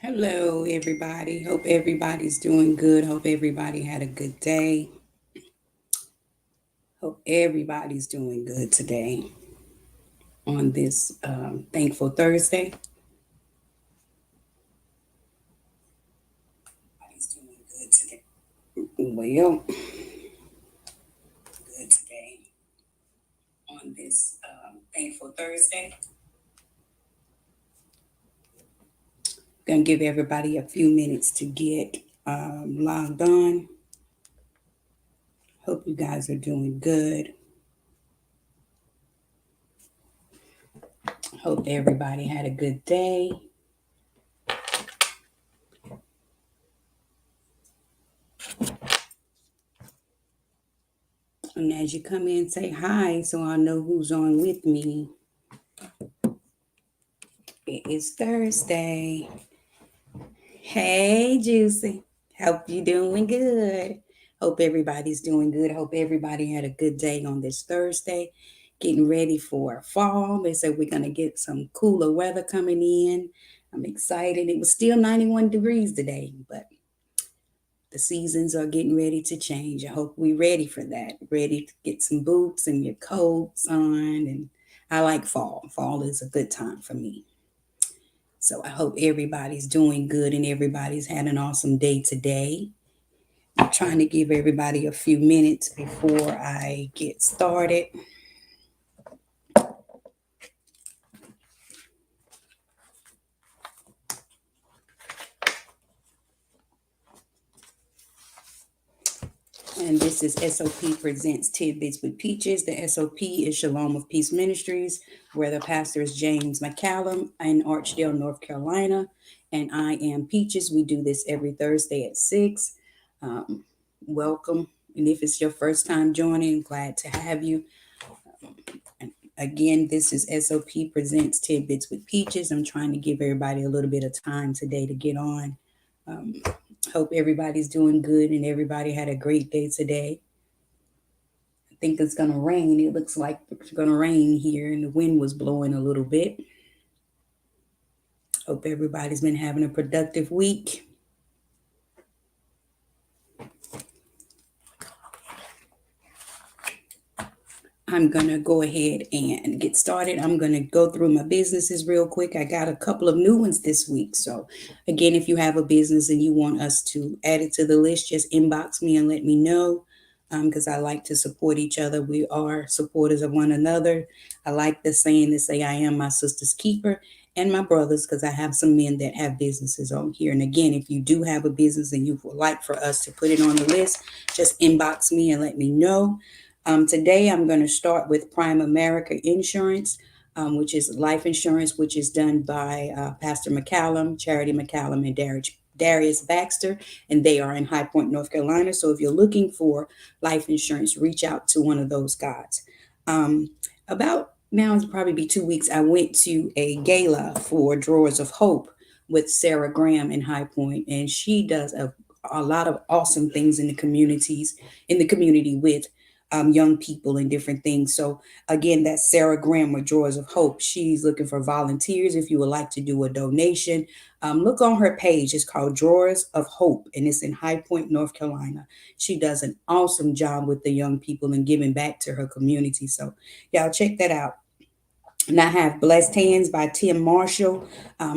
Hello, everybody. Hope everybody's doing good. Hope everybody had a good day. Hope everybody's doing good today on this thankful Thursday. Everybody's doing good today. Well, good today on this thankful Thursday. Gonna give everybody a few minutes to get logged on. Hope you guys are doing good. Hope everybody had a good day. And as you come in, say hi so I know who's on with me. It is Thursday. Hey, Juicy. Hope you doing good. Hope everybody's doing good. Hope everybody had a good day on this Thursday. Getting ready for fall. They said we're going to get some cooler weather coming in. I'm excited. It was still 91 degrees today, but the seasons are getting ready to change. I hope we're ready for that. Ready to get some boots and your coats on. And I like fall. Fall is a good time for me. So I hope everybody's doing good and everybody's had an awesome day today. I'm trying to give everybody a few minutes before I get started. And this is S.O.P. presents Tidbits with Peaches. The S.O.P. is Shalom of Peace Ministries, where the pastor is James McCallum in Archdale, North Carolina. And I am Peaches. We do this every Thursday at 6. Welcome. And if it's your first time joining, glad to have you. And again, this is S.O.P. presents Tidbits with Peaches. I'm trying to give everybody a little bit of time today to get on. Hope everybody's doing good and everybody had a great day today. I think it's going to rain. It looks like it's going to rain here and the wind was blowing a little bit. Hope everybody's been having a productive week. I'm going to go ahead and get started. I'm going to go through my businesses real quick. I got a couple of new ones this week. So, again, if you have a business and you want us to add it to the list, just inbox me and let me know because I like to support each other. We are supporters of one another. I like the saying that say, I am my sister's keeper and my brothers because I have some men that have businesses on here. And again, if you do have a business and you would like for us to put it on the list, just inbox me and let me know. Today, I'm going to start with Prime America Insurance, which is life insurance, which is done by Pastor McCallum, Charity McCallum, and Darius Baxter, and they are in High Point, North Carolina. So if you're looking for life insurance, reach out to one of those guys. About now, it's probably be 2 weeks, I went to a gala for Drawers of Hope with Sarah Graham in High Point, and she does a lot of awesome things in the community with young people and different things. So again, that's Sarah Graham with Drawers of Hope. She's looking for volunteers. If you would like to do a donation, look on her page. It's called Drawers of Hope, and it's in High Point, North Carolina. She does an awesome job with the young people and giving back to her community. So y'all check that out. And I have Blessed Hands by Tim Marshall.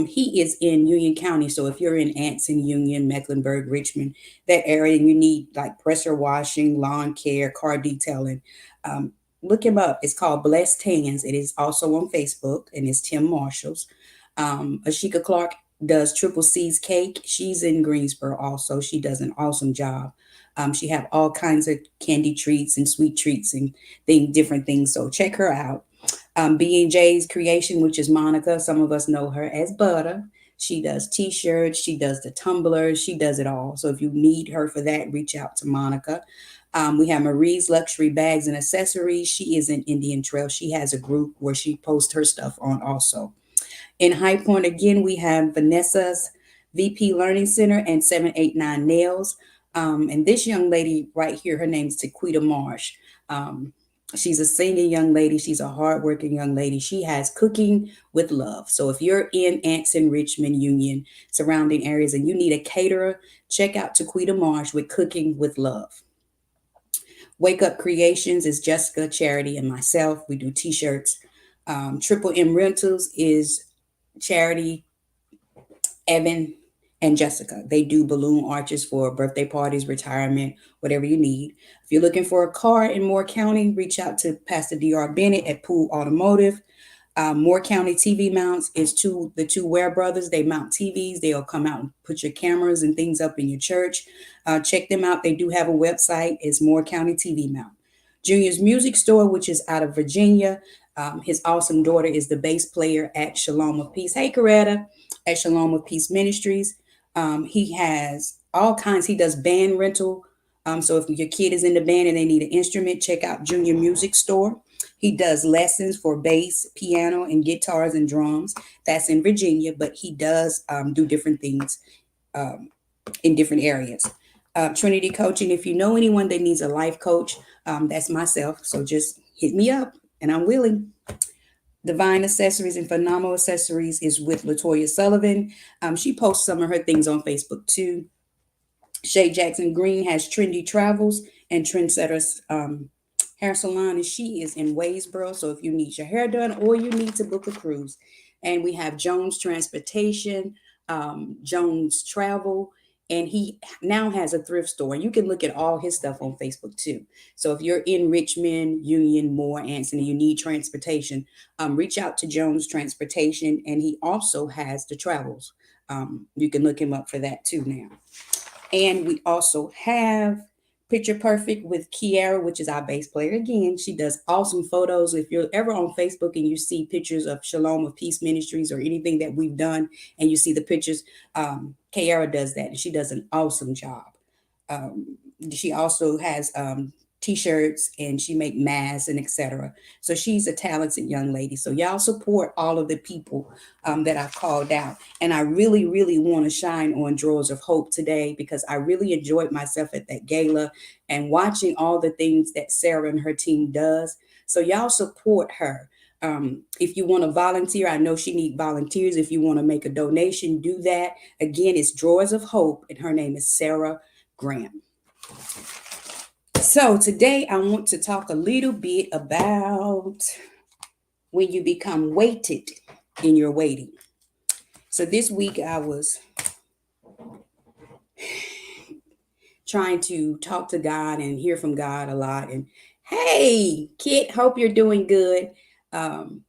He is in Union County. So if you're in Anson, Union, Mecklenburg, Richmond, that area, and you need like pressure washing, lawn care, car detailing, look him up. It's called Blessed Hands. It is also on Facebook, and it's Tim Marshall's. Ashika Clark does Triple C's Cake. She's in Greensboro also. She does an awesome job. She have all kinds of candy treats and sweet treats and different things. So check her out. B&J's Creation, which is Monica. Some of us know her as Butter. She does t-shirts. She does the tumblers. She does it all. So if you need her for that, reach out to Monica. We have Marie's Luxury Bags and Accessories. She is in Indian Trail. She has a group where she posts her stuff on also. In High Point, again, we have Vanessa's VP Learning Center and 789 Nails. And this young lady right here, her name is Tequita Marsh. She's a singing young lady. She's a hardworking young lady. She has Cooking with Love. So if you're in Anson, Richmond, Union, surrounding areas, and you need a caterer, check out Taquita Marsh with Cooking with Love. Wake Up Creations is Jessica, Charity, and myself. We do t-shirts. Triple M Rentals is Charity, Evan, and Jessica. They do balloon arches for birthday parties, retirement, whatever you need. If you're looking for a car in Moore County, reach out to Pastor D.R. Bennett at Pool Automotive. Moore County TV mounts is the two Ware brothers. They mount TVs. They'll come out and put your cameras and things up in your church. Check them out. They do have a website. It's Moore County TV mount. Junior's Music Store, which is out of Virginia. His awesome daughter is the bass player at Shalom of Peace. Hey, Coretta, at Shalom of Peace Ministries. He has all kinds. He does band rental. So if your kid is in the band and they need an instrument, check out Junior Music Store. He does lessons for bass, piano, and guitars and drums. That's in Virginia, but he does do different things um, in different areas. Trinity Coaching, if you know anyone that needs a life coach, that's myself. So just hit me up and I'm willing. Divine Accessories and Phenomenal Accessories is with Latoya Sullivan. She posts some of her things on Facebook too. Shay Jackson Green has Trendy Travels and Trendsetters Hair Salon, and she is in Waysboro. So if you need your hair done or you need to book a cruise, and we have Jones Transportation, Jones Travel, and he now has a thrift store. And you can look at all his stuff on Facebook too. So if you're in Richmond, Union, Moore, Anson, and you need transportation, reach out to Jones Transportation, and he also has the travels. You can look him up for that too now. And we also have Picture Perfect with Kiara, which is our bass player. Again, she does awesome photos. If you're ever on Facebook and you see pictures of Shalom of Peace Ministries or anything that we've done, and you see the pictures, Kiara does that, and she does an awesome job. Um, she also has t-shirts and she make masks and etc. So she's a talented young lady. So y'all support all of the people that I've called out. And I really, really want to shine on Drawers of Hope today because I really enjoyed myself at that gala and watching all the things that Sarah and her team does. So y'all support her. If you want to volunteer, I know she needs volunteers. If you want to make a donation, do that. Again, it's Drawers of Hope, and her name is Sarah Graham. So today I want to talk a little bit about when you become weighted in your waiting. So this week I was trying to talk to God and hear from God a lot. And hey, Kit, hope you're doing good. Um,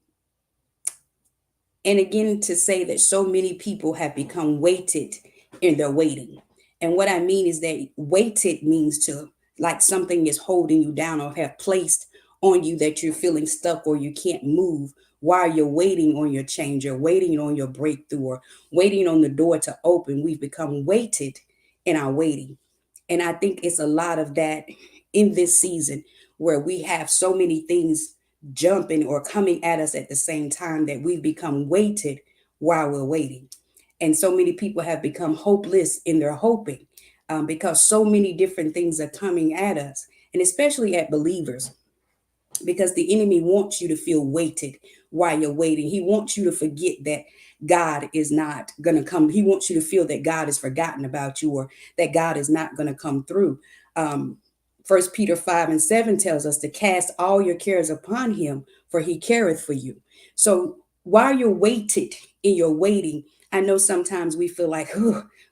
and again, to say that so many people have become weighted in their waiting. And what I mean is that weighted means to like something is holding you down or have placed on you that you're feeling stuck or you can't move while you're waiting on your change or waiting on your breakthrough or waiting on the door to open. We've become weighted in our waiting. And I think it's a lot of that in this season where we have so many things jumping or coming at us at the same time that we've become weighted while we're waiting. And so many people have become hopeless in their hoping because so many different things are coming at us, and especially at believers, because the enemy wants you to feel weighted while you're waiting. He wants you to forget that God is not going to come. He wants you to feel that God has forgotten about you or that God is not going to come through. Um, 1 Peter 5:7 tells us to cast all your cares upon him, for he careth for you. So while you're weighted in your waiting, I know sometimes we feel like,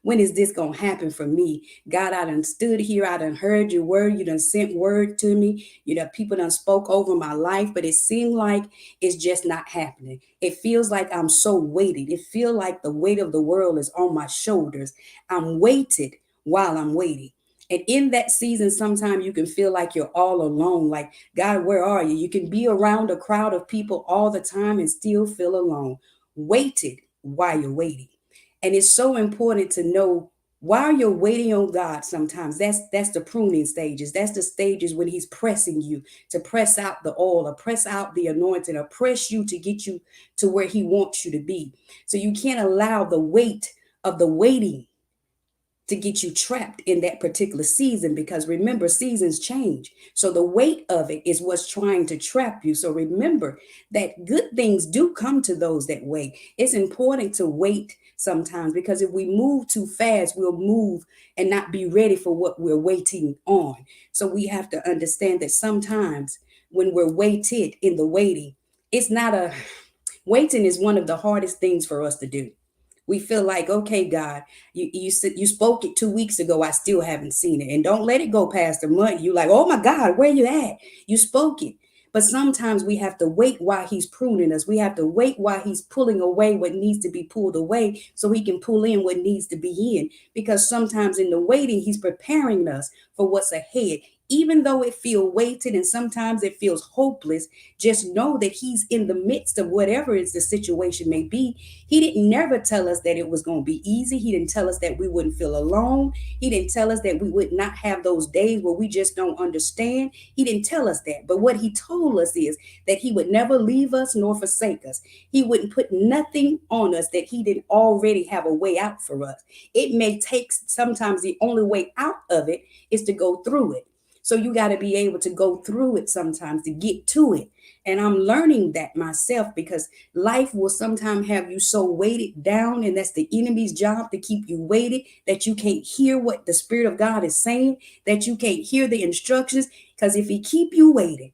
when is this going to happen for me? God, I done stood here. I done heard your word. You done sent word to me. You know, people done spoke over my life, but it seemed like it's just not happening. It feels like I'm so weighted. It feels like the weight of the world is on my shoulders. I'm weighted while I'm waiting. And in that season, sometimes you can feel like you're all alone. Like, God, where are you? You can be around a crowd of people all the time and still feel alone, weighted while you're waiting. And it's so important to know while you're waiting on God, sometimes that's the pruning stages. That's the stages when he's pressing you to press out the oil or press out the anointing or press you to get you to where he wants you to be. So you can't allow the weight of the waiting to get you trapped in that particular season, because remember, seasons change. So the weight of it is what's trying to trap you. So remember that good things do come to those that wait. It's important to wait sometimes, because if we move too fast, we'll move and not be ready for what we're waiting on. So we have to understand that sometimes when we're waited in the waiting, it's not a waiting is one of the hardest things for us to do. We feel like, okay, God, you spoke it 2 weeks ago. I still haven't seen it, and don't let it go past a month. You like, oh my God, where you at? You spoke it. But sometimes we have to wait while he's pruning us. We have to wait while he's pulling away what needs to be pulled away, so he can pull in what needs to be in. Because sometimes in the waiting, he's preparing us for what's ahead. Even though it feels weighted and sometimes it feels hopeless, just know that he's in the midst of whatever is the situation may be. He didn't never tell us that it was going to be easy. He didn't tell us that we wouldn't feel alone. He didn't tell us that we would not have those days where we just don't understand. He didn't tell us that. But what he told us is that he would never leave us nor forsake us. He wouldn't put nothing on us that he didn't already have a way out for us. It may take sometimes the only way out of it is to go through it. So you got to be able to go through it sometimes to get to it. And I'm learning that myself, because life will sometimes have you so weighted down, and that's the enemy's job, to keep you weighted, that you can't hear what the Spirit of God is saying, that you can't hear the instructions. Because if he keep you weighted,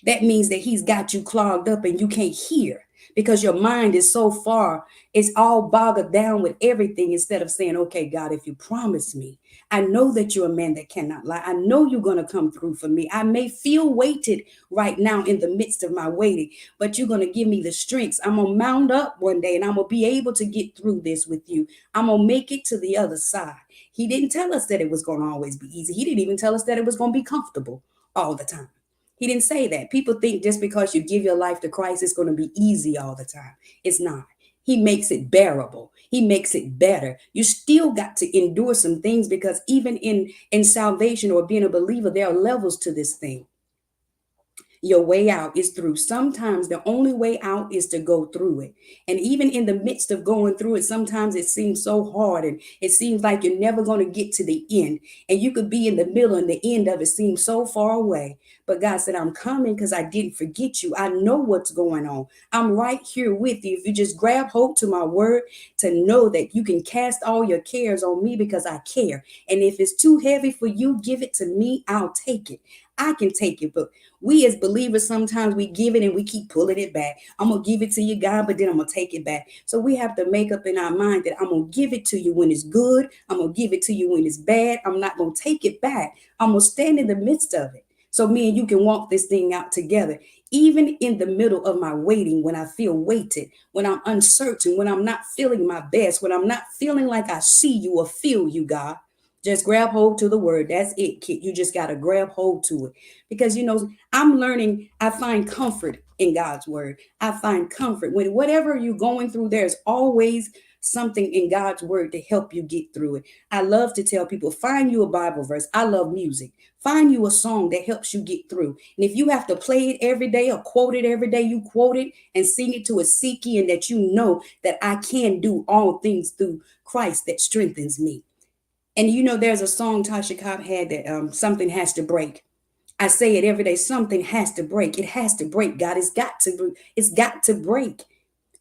that means that he's got you clogged up and you can't hear, because your mind is so far, it's all bogged down with everything, instead of saying, okay, God, if you promise me, I know that you're a man that cannot lie. I know you're going to come through for me. I may feel weighted right now in the midst of my waiting, but you're going to give me the strength. I'm going to mount up one day and I'm going to be able to get through this with you. I'm going to make it to the other side. He didn't tell us that it was going to always be easy. He didn't even tell us that it was going to be comfortable all the time. He didn't say that. People think just because you give your life to Christ, it's going to be easy all the time. It's not. He makes it bearable. He makes it better. You still got to endure some things, because even in salvation or being a believer, there are levels to this thing. Your way out is through. Sometimes the only way out is to go through it. And even in the midst of going through it, sometimes it seems so hard and it seems like you're never going to get to the end. And you could be in the middle and the end of it seems so far away. But God said, I'm coming because I didn't forget you. I know what's going on. I'm right here with you. If you just grab hold to my word, to know that you can cast all your cares on me because I care. And if it's too heavy for you, give it to me. I'll take it. I can take it. But we as believers, sometimes we give it and we keep pulling it back. I'm going to give it to you, God, but then I'm going to take it back. So we have to make up in our mind that I'm going to give it to you when it's good. I'm going to give it to you when it's bad. I'm not going to take it back. I'm going to stand in the midst of it. So me and you can walk this thing out together. Even in the middle of my waiting, when I feel weighted, when I'm uncertain, when I'm not feeling my best, when I'm not feeling like I see you or feel you, God, just grab hold to the word. That's it, kid. You just got to grab hold to it. Because, I'm learning, I find comfort in God's word. I find comfort when whatever you're going through, there's always something in God's word to help you get through it. I love to tell people, find you a Bible verse. I love music. Find you a song that helps you get through. And if you have to play it every day or quote it every day, you quote it and sing it to a Siki, and that you know that I can do all things through Christ that strengthens me. And there's a song Tasha Cobb had that something has to break. I say it every day. Something has to break. It has to break, God. It's got to break.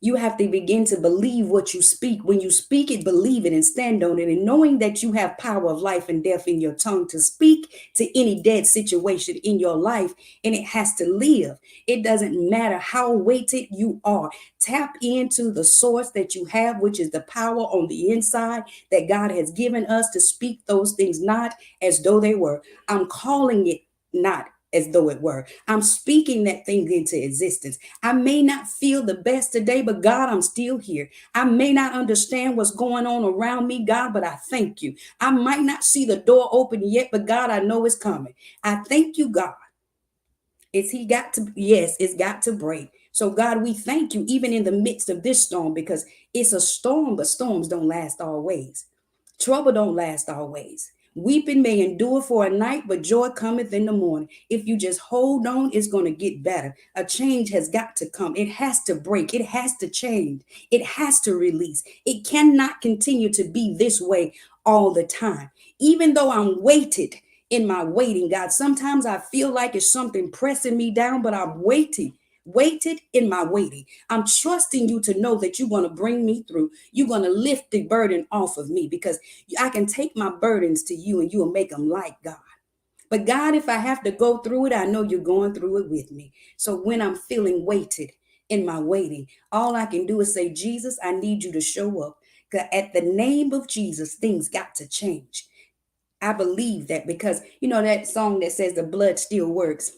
You have to begin to believe what you speak. When you speak it, believe it and stand on it. And knowing that you have power of life and death in your tongue to speak to any dead situation in your life, and it has to live. It doesn't matter how weighted you are. Tap into the source that you have, which is the power on the inside that God has given us to speak those things not as though they were. I'm calling it not as though it were. I'm speaking that thing into existence. I may not feel the best today, but God, I'm still here. I may not understand what's going on around me, God, but I thank you. I might not see the door open yet, but God, I know it's coming. I thank you, God. Yes, it's got to break. So God, we thank you even in the midst of this storm, because it's a storm, but storms don't last always. Trouble don't last always. Weeping may endure for a night, but joy cometh in the morning. If you just hold on, it's going to get better. A change has got to come. It has to break. It has to change. It has to release. It cannot continue to be this way all the time. Even though I'm weighted in my waiting, God, sometimes I feel like it's something pressing me down, but I'm waiting. Weighted in my waiting. I'm trusting you to know that you're going to bring me through. You're going to lift the burden off of me because I can take my burdens to you and you will make them light, God. But God, if I have to go through it, I know you're going through it with me. So when I'm feeling weighted in my waiting, all I can do is say, Jesus, I need you to show up. 'Cause at the name of Jesus, things got to change. I believe that because, that song that says the blood still works.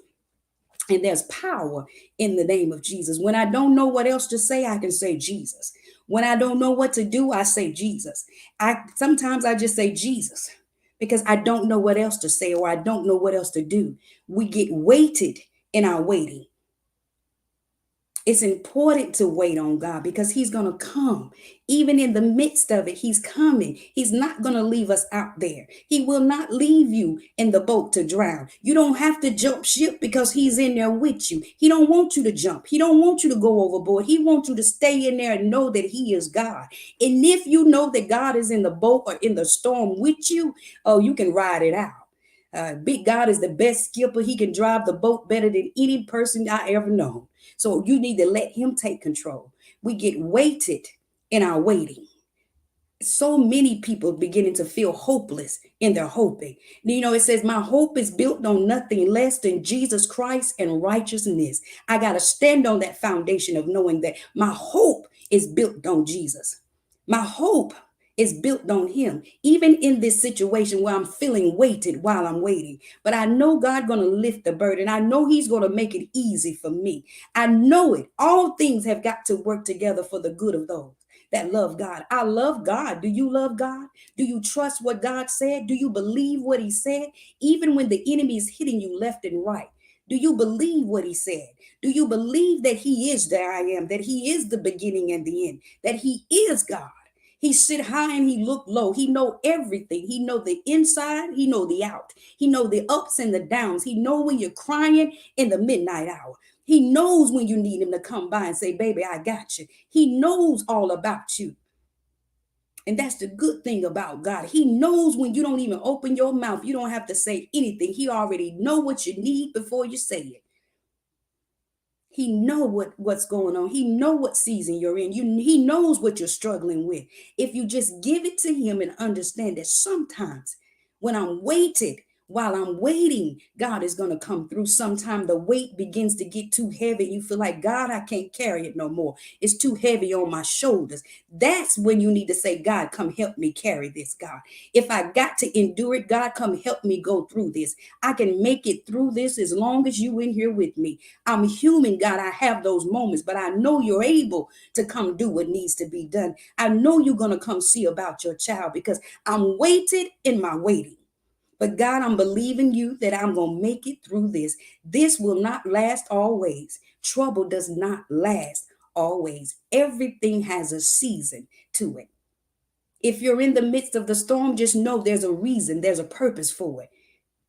And there's power in the name of Jesus. When I don't know what else to say, I can say Jesus. When I don't know what to do, I say Jesus. Sometimes I just say Jesus because I don't know what else to say or I don't know what else to do. We get weighted in our waiting. It's important to wait on God because he's going to come. Even in the midst of it, he's coming. He's not going to leave us out there. He will not leave you in the boat to drown. You don't have to jump ship because he's in there with you. He don't want you to jump. He don't want you to go overboard. He wants you to stay in there and know that he is God. And if you know that God is in the boat or in the storm with you, oh, you can ride it out. Big God is the best skipper. He can drive the boat better than any person I ever know. So you need to let him take control. We get weighted in our waiting. So many people beginning to feel hopeless in their hoping. It says, my hope is built on nothing less than Jesus Christ and righteousness. I got to stand on that foundation of knowing that my hope is built on Jesus. My hope is built on him, even in this situation where I'm feeling weighted while I'm waiting. But I know God going to lift the burden. I know he's going to make it easy for me. I know it. All things have got to work together for the good of those that love God. I love God. Do you love God? Do you trust what God said? Do you believe what he said? Even when the enemy is hitting you left and right, do you believe what he said? Do you believe that he is there I am, that he is the beginning and the end, that he is God? He sit high and he look low. He know everything. He know the inside. He know the out. He know the ups and the downs. He know when you're crying in the midnight hour. He knows when you need him to come by and say, baby, I got you. He knows all about you. And that's the good thing about God. He knows when you don't even open your mouth. You don't have to say anything. He already know what you need before you say it. He know what's going on. He know what season you're in. He knows what you're struggling with. If you just give it to him and understand that sometimes when I'm waited, while I'm waiting, God is going to come through. Sometime the weight begins to get too heavy. You feel like, God, I can't carry it no more. It's too heavy on my shoulders. That's when you need to say, God, come help me carry this, God. If I got to endure it, God, come help me go through this. I can make it through this as long as you in here with me. I'm human, God. I have those moments, but I know you're able to come do what needs to be done. I know you're going to come see about your child because I'm weighted in my waiting. But God, I'm believing you that I'm going to make it through this. This will not last always. Trouble does not last always. Everything has a season to it. If you're in the midst of the storm, just know there's a reason, there's a purpose for it.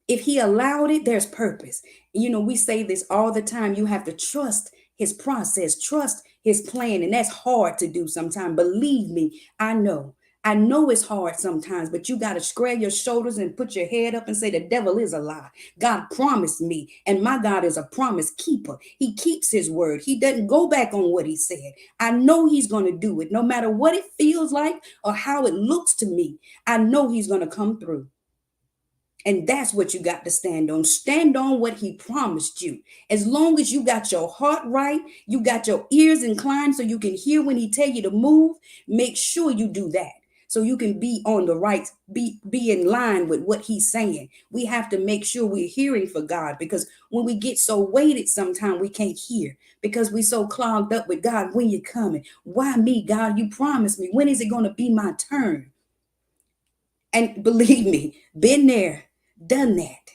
If he allowed it, there's purpose. We say this all the time. You have to trust his process, trust his plan. And that's hard to do sometimes. Believe me, I know. I know it's hard sometimes, but you got to square your shoulders and put your head up and say, the devil is a lie. God promised me, and my God is a promise keeper. He keeps his word. He doesn't go back on what he said. I know he's going to do it no matter what it feels like or how it looks to me. I know he's going to come through. And that's what you got to stand on. Stand on what he promised you. As long as you got your heart right, you got your ears inclined so you can hear when he tell you to move, make sure you do that. So you can be on the right, be in line with what he's saying. We have to make sure we're hearing for God because when we get so weighted, sometimes we can't hear because we're so clogged up with God. When you coming? Why me, God? You promised me. When is it going to be my turn? And believe me, been there, done that.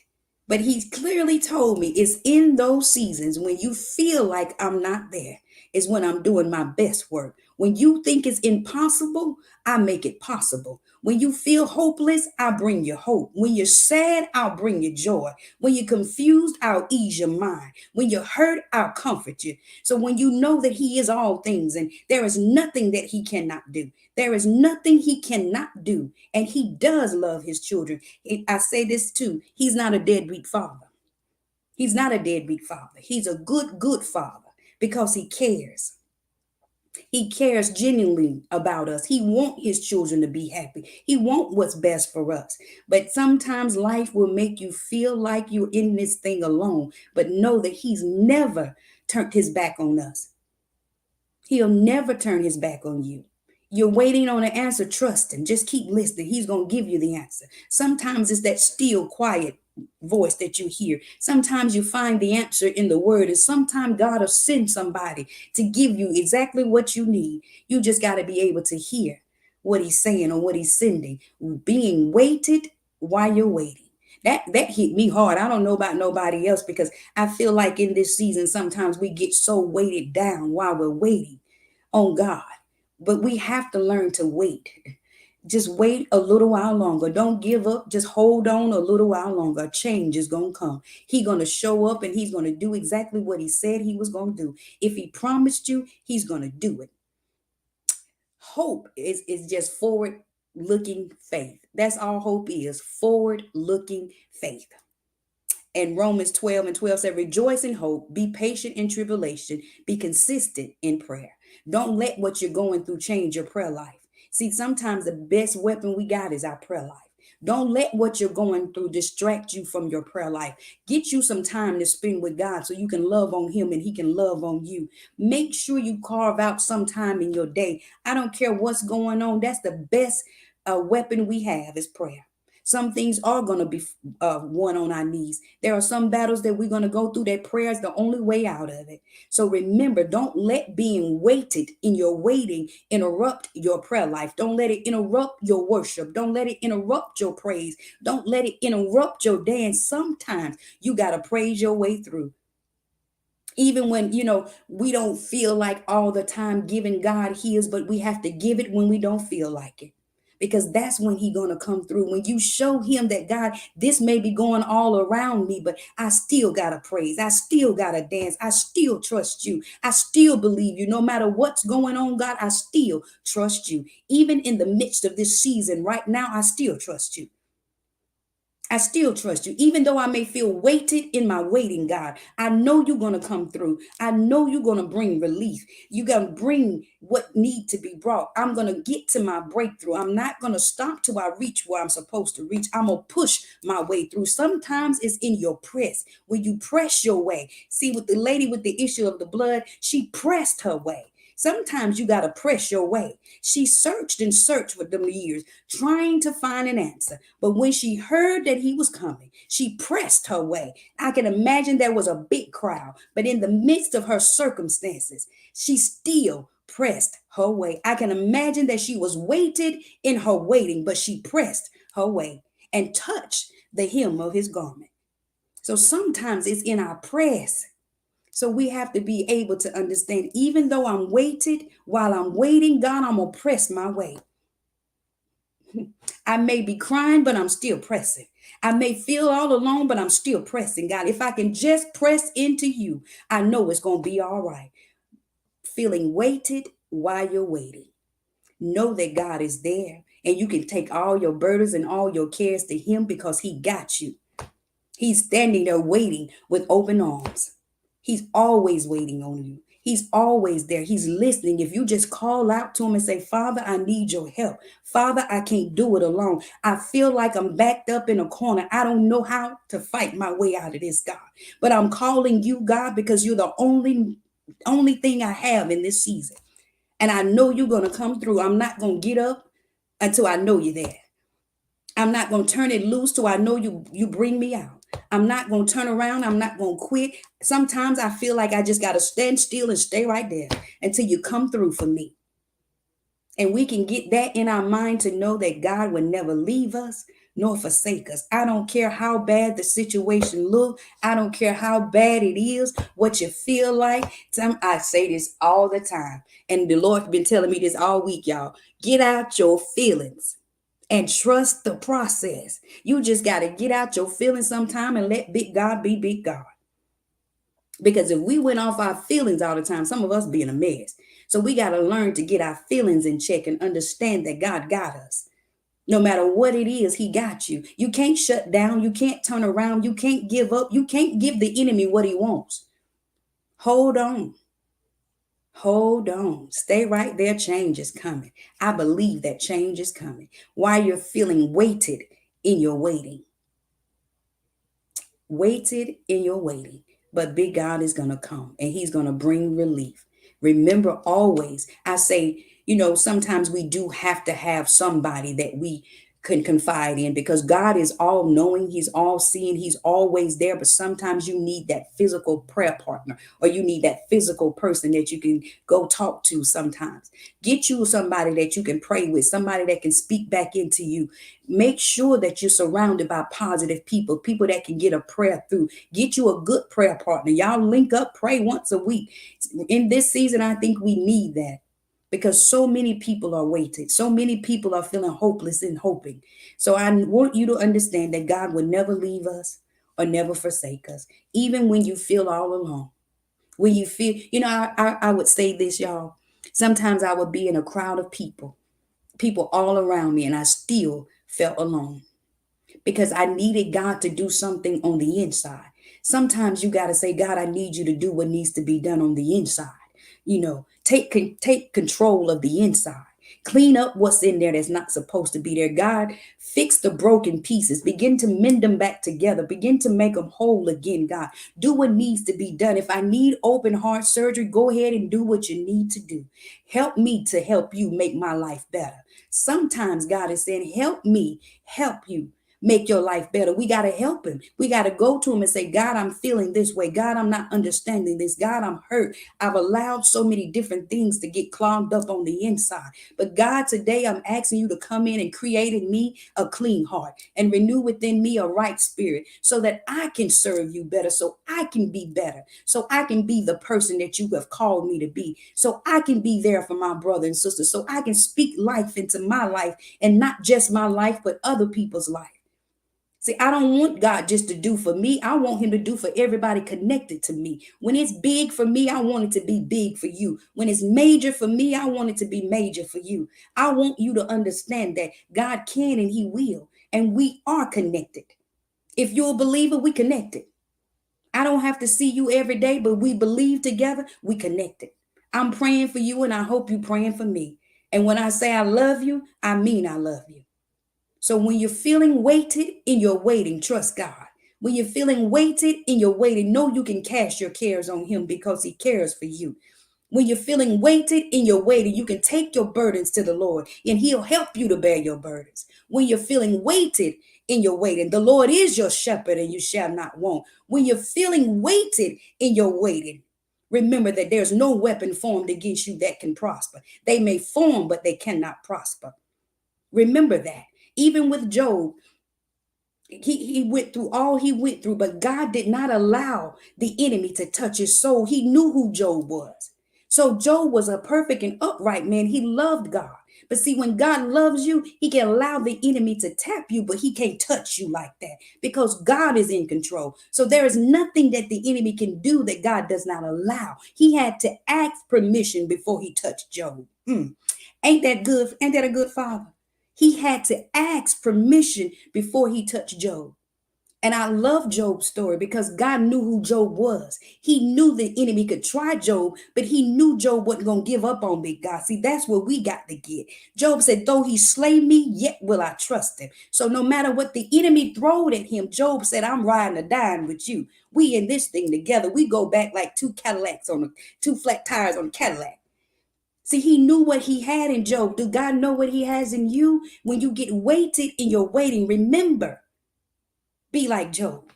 But he's clearly told me it's in those seasons when you feel like I'm not there. is when I'm doing my best work. When you think it's impossible, I make it possible. When you feel hopeless, I bring you hope. When you're sad, I'll bring you joy. When you're confused, I'll ease your mind. When you're hurt, I'll comfort you. So when you know that He is all things and there is nothing that He cannot do, there is nothing He cannot do, and He does love His children. I say this too, He's not a deadbeat father. He's not a deadbeat father. He's a good father because He cares. He cares genuinely about us. He wants His children to be happy. He wants what's best for us. But sometimes life will make you feel like you're in this thing alone. But know that He's never turned His back on us. He'll never turn His back on you. You're waiting on an answer, trust Him. Just keep listening. He's going to give you the answer. Sometimes it's that still, quiet voice that you hear. Sometimes you find the answer in the word, and sometimes God will send somebody to give you exactly what you need. You just got to be able to hear what He's saying or what He's sending. Being waited while you're waiting. That hit me hard. I don't know about nobody else, because I feel like in this season, sometimes we get so weighted down while we're waiting on God. But we have to learn to wait. Just wait a little while longer. Don't give up. Just hold on a little while longer. Change is going to come. He's going to show up and He's going to do exactly what He said He was going to do. If He promised you, He's going to do it. Hope is just forward looking faith. That's all hope is, forward looking faith. And Romans 12:12 said, rejoice in hope, be patient in tribulation, be consistent in prayer. Don't let what you're going through change your prayer life. See, sometimes the best weapon we got is our prayer life. Don't let what you're going through distract you from your prayer life. Get you some time to spend with God so you can love on Him and He can love on you. Make sure you carve out some time in your day. I don't care what's going on. That's the best weapon we have is prayer. Some things are going to be won on our knees. There are some battles that we're going to go through that prayer is the only way out of it. So remember, don't let being weighted in your waiting interrupt your prayer life. Don't let it interrupt your worship. Don't let it interrupt your praise. Don't let it interrupt your dance. Sometimes you got to praise your way through. Even when, we don't feel like all the time giving God His, but we have to give it when we don't feel like it. Because that's when He's going to come through. When you show Him that, God, this may be going all around me, but I still got to praise. I still got to dance. I still trust you. I still believe you. No matter what's going on, God, I still trust you. Even in the midst of this season right now, I still trust you. I still trust you, even though I may feel weighted in my waiting, God. I know you're going to come through. I know you're going to bring relief. You're going to bring what need to be brought. I'm going to get to my breakthrough. I'm not going to stop till I reach where I'm supposed to reach. I'm going to push my way through. Sometimes it's in your press, when you press your way. See, with the lady with the issue of the blood, she pressed her way. Sometimes you got to press your way. She searched and searched for them years, trying to find an answer. But when she heard that He was coming, she pressed her way. I can imagine there was a big crowd, but in the midst of her circumstances, she still pressed her way. I can imagine that she was weighted in her waiting, but she pressed her way and touched the hem of His garment. So sometimes it's in our press. So we have to be able to understand, even though I'm weighted, while I'm waiting, God, I'm going to press my way. I may be crying, but I'm still pressing. I may feel all alone, but I'm still pressing. God, if I can just press into you, I know it's going to be all right. Feeling weighted while you're waiting. Know that God is there, and you can take all your burdens and all your cares to Him because He got you. He's standing there waiting with open arms. He's always waiting on you. He's always there. He's listening. If you just call out to Him and say, Father, I need your help. Father, I can't do it alone. I feel like I'm backed up in a corner. I don't know how to fight my way out of this, God. But I'm calling you, God, because you're the only thing I have in this season. And I know you're going to come through. I'm not going to get up until I know you're there. I'm not going to turn it loose till I know you bring me out. I'm not going to turn around. I'm not going to quit. Sometimes I feel like I just got to stand still and stay right there until you come through for me. And we can get that in our mind to know that God will never leave us nor forsake us. I don't care how bad the situation look. I don't care how bad it is, what you feel like. I say this all the time. And the Lord's been telling me this all week, y'all. Get out your feelings and trust the process. You just got to get out your feelings sometime and let big God be big God. Because if we went off our feelings all the time, some of us be in a mess. So we got to learn to get our feelings in check and understand that God got us. No matter what it is, he got you. You can't shut down. You can't turn around. You can't give up. You can't give the enemy what he wants. Hold on. Hold on. Stay right there. Change is coming. I believe that change is coming. While you're feeling weighted in your waiting. Waited in your waiting. But big God is going to come and he's going to bring relief. Remember always, I say, sometimes we do have to have somebody that we can confide in because God is all knowing, he's all seeing, he's always there. But sometimes you need that physical prayer partner or you need that physical person that you can go talk to sometimes. Get you somebody that you can pray with, somebody that can speak back into you. Make sure that you're surrounded by positive people, people that can get a prayer through. Get you a good prayer partner. Y'all link up, pray once a week. In this season, I think we need that because so many people are weighted. So many people are feeling hopeless and hoping. So I want you to understand that God will never leave us or never forsake us, even when you feel all alone. When you feel, I would say this, y'all. Sometimes I would be in a crowd of people all around me, and I still felt alone because I needed God to do something on the inside. Sometimes you got to say, God, I need you to do what needs to be done on the inside. Take control of the inside. Clean up what's in there that's not supposed to be there. God, fix the broken pieces. Begin to mend them back together. Begin to make them whole again, God. Do what needs to be done. If I need open heart surgery, go ahead and do what you need to do. Help me to help you make my life better. Sometimes God is saying, help me help you make your life better. We got to help him. We got to go to him and say, God, I'm feeling this way. God, I'm not understanding this. God, I'm hurt. I've allowed so many different things to get clogged up on the inside. But God, today I'm asking you to come in and create in me a clean heart and renew within me a right spirit so that I can serve you better, so I can be better, so I can be the person that you have called me to be, so I can be there for my brother and sister, so I can speak life into my life and not just my life, but other people's life. See, I don't want God just to do for me. I want him to do for everybody connected to me. When it's big for me, I want it to be big for you. When it's major for me, I want it to be major for you. I want you to understand that God can and he will. And we are connected. If you're a believer, we connected. I don't have to see you every day, but we believe together, we connected. I'm praying for you and I hope you're praying for me. And when I say I love you, I mean I love you. So when you're feeling weighted in your waiting, trust God. When you're feeling weighted in your waiting, know you can cast your cares on him because he cares for you. When you're feeling weighted in your waiting, you can take your burdens to the Lord and he'll help you to bear your burdens. When you're feeling weighted in your waiting, the Lord is your shepherd and you shall not want. When you're feeling weighted in your waiting, remember that there's no weapon formed against you that can prosper. They may form, but they cannot prosper. Remember that. Even with Job, he went through all he went through, but God did not allow the enemy to touch his soul. He knew who Job was. So Job was a perfect and upright man. He loved God. But see, when God loves you, he can allow the enemy to tap you, but he can't touch you like that because God is in control. So there is nothing that the enemy can do that God does not allow. He had to ask permission before he touched Job. Ain't that good? Ain't that a good father? He had to ask permission before he touched Job. And I love Job's story because God knew who Job was. He knew the enemy could try Job, but he knew Job wasn't going to give up on big God. See, that's what we got to get. Job said, though he slay me, yet will I trust him. So no matter what the enemy throwed at him, Job said, I'm riding or dying with you. We in this thing together. We go back like two flat tires on a Cadillac. See, he knew what he had in Job. Do God know what he has in you? When you get weighted in your waiting, remember, be like Job.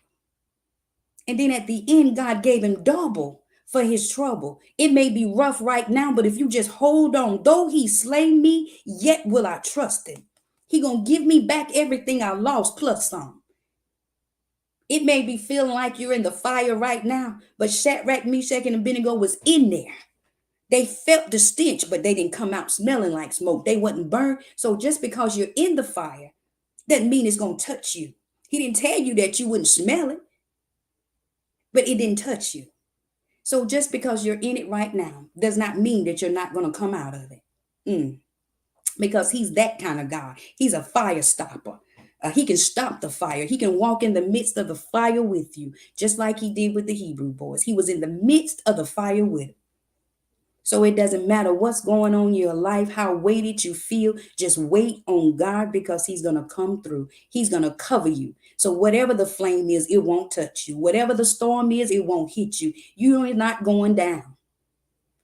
And then at the end, God gave him double for his trouble. It may be rough right now, but if you just hold on, though he slay me, yet will I trust him. He gonna give me back everything I lost plus some. It may be feeling like you're in the fire right now, but Shadrach, Meshach, and Abednego was in there. They felt the stench, but they didn't come out smelling like smoke. They wasn't burned. So just because you're in the fire doesn't mean it's gonna touch you. He didn't tell you that you wouldn't smell it, but it didn't touch you. So just because you're in it right now does not mean that you're not gonna come out of it. Because he's that kind of God. He's a fire stopper. He can stop the fire. He can walk in the midst of the fire with you, just like he did with the Hebrew boys. He was in the midst of the fire with them. So it doesn't matter what's going on in your life, how weighted you feel, just wait on God because he's going to come through. He's going to cover you. So whatever the flame is, it won't touch you. Whatever the storm is, it won't hit you. You're not going down.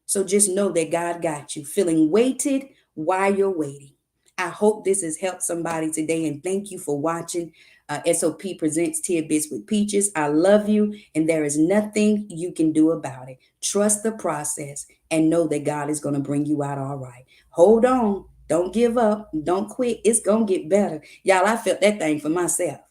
So just know that God got you, feeling weighted while you're waiting. I hope this has helped somebody today, and thank you for watching. S.O.P. presents Tidbits with Peaches. I love you, and there is nothing you can do about it. Trust the process and know that God is going to bring you out all right. Hold on. Don't give up. Don't quit. It's going to get better. Y'all, I felt that thing for myself.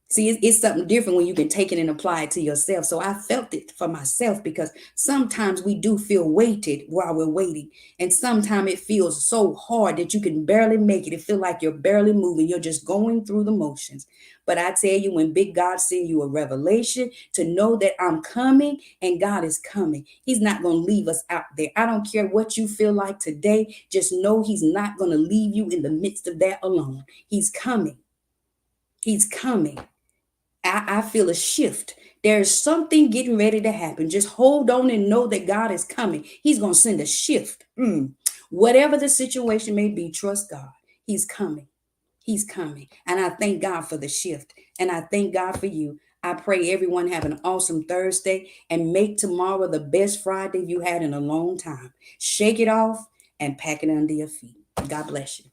See, it's something different when you can take it and apply it to yourself. So I felt it for myself because sometimes we do feel weighted while we're waiting. And sometimes it feels so hard that you can barely make it. It feels like you're barely moving. You're just going through the motions. But I tell you, when big God sends you a revelation to know that I'm coming and God is coming, he's not going to leave us out there. I don't care what you feel like today. Just know he's not going to leave you in the midst of that alone. He's coming. He's coming. I feel a shift. There's something getting ready to happen. Just hold on and know that God is coming. He's going to send a shift. Whatever the situation may be, trust God. He's coming. He's coming. And I thank God for the shift. And I thank God for you. I pray everyone have an awesome Thursday and make tomorrow the best Friday you had in a long time. Shake it off and pack it under your feet. God bless you.